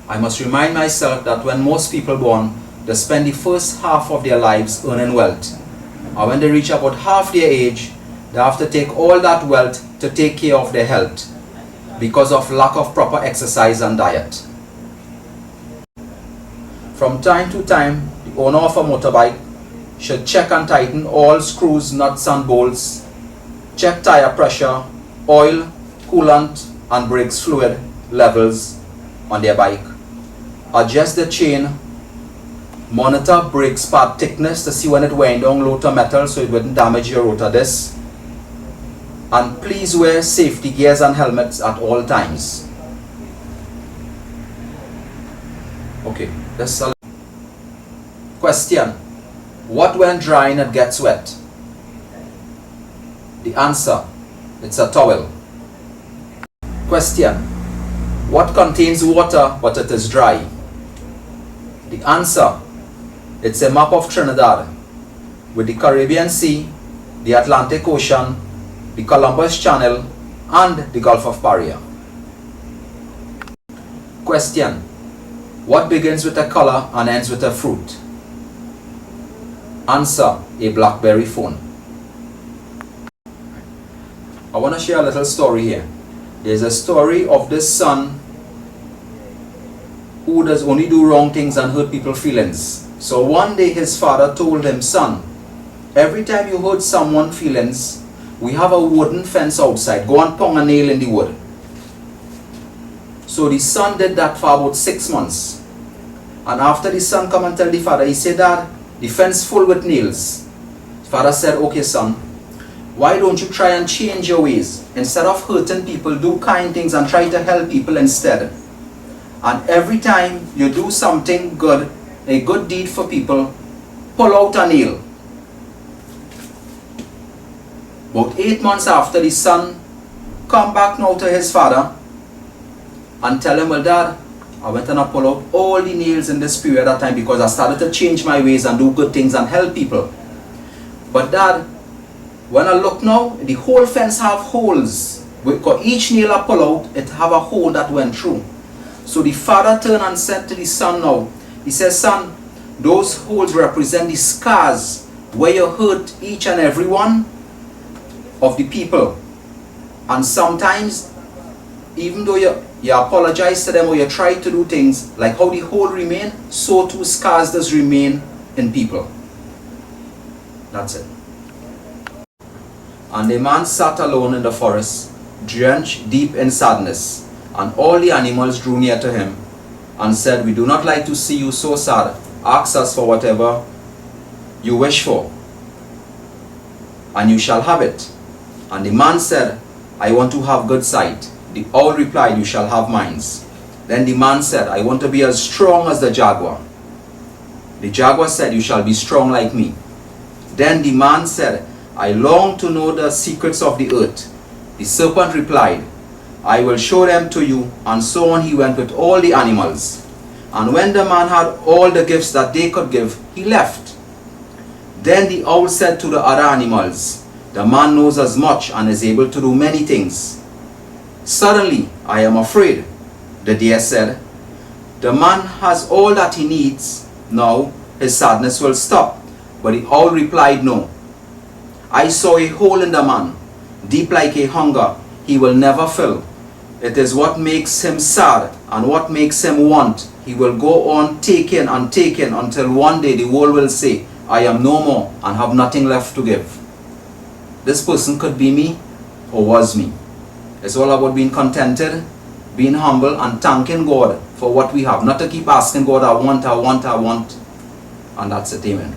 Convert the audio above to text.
I must remind myself that when most people born, they spend the first half of their lives earning wealth. And when they reach about half their age, they have to take all that wealth to take care of their health because of lack of proper exercise and diet. From time to time, the owner of a motorbike should check and tighten all screws, nuts and bolts, check tire pressure, oil, coolant and brakes fluid levels on their bike, adjust the chain, monitor brake pad thickness to see when it went down low to metal so it wouldn't damage your rotor disc, and please wear safety gears and helmets at all times. Okay, that's a question. What when dry and it gets wet? The answer, it's a towel. Question. What contains water but it is dry? The answer, it's a map of Trinidad with the Caribbean Sea, the Atlantic Ocean, the Columbus Channel and the Gulf of Paria. Question. What begins with a color and ends with a fruit? Answer, a BlackBerry phone. I want to share a little story here. There's a story of this son who does only do wrong things and hurt people's feelings. So one day his father told him, son, every time you hurt someone's feelings, we have a wooden fence outside. Go and pound a nail in the wood. So the son did that for about 6 months. And after the son come and tell the father, he said, Dad, the fence full with nails. The father said, okay son, why don't you try and change your ways? Instead of hurting people, do kind things and try to help people instead. And every time you do something good, a good deed for people, pull out a nail. About 8 months after, the son come back now to his father and tell him, well Dad, I went and I pulled out all the nails in this period of time because I started to change my ways and do good things and help people. But Dad, when I look now, the whole fence have holes. Because each nail I pull out, it have a hole that went through. So the father turned and said to the son now, he says, son, those holes represent the scars where you hurt each and every one of the people. And sometimes, even though you apologize to them or you try to do things, like how the hole remain, so too scars does remain in people. That's it. And the man sat alone in the forest, drenched deep in sadness. And all the animals drew near to him and said, we do not like to see you so sad. Ask us for whatever you wish for, and you shall have it. And the man said, I want to have good sight. The owl replied, you shall have minds. Then the man said, I want to be as strong as the jaguar. The jaguar said, you shall be strong like me. Then the man said, I long to know the secrets of the earth. The serpent replied, I will show them to you. And so on he went with all the animals. And when the man had all the gifts that they could give, he left. Then the owl said to the other animals, the man knows as much and is able to do many things. Suddenly, I am afraid, the deer said. The man has all that he needs. Now his sadness will stop. But the owl replied, no. I saw a hole in the man, deep like a hunger he will never fill. It is what makes him sad and what makes him want. He will go on taking and taking until one day the world will say, I am no more and have nothing left to give. This person could be me or was me. It's all about being contented, being humble and thanking God for what we have. Not to keep asking God, I want, and that's it. Amen.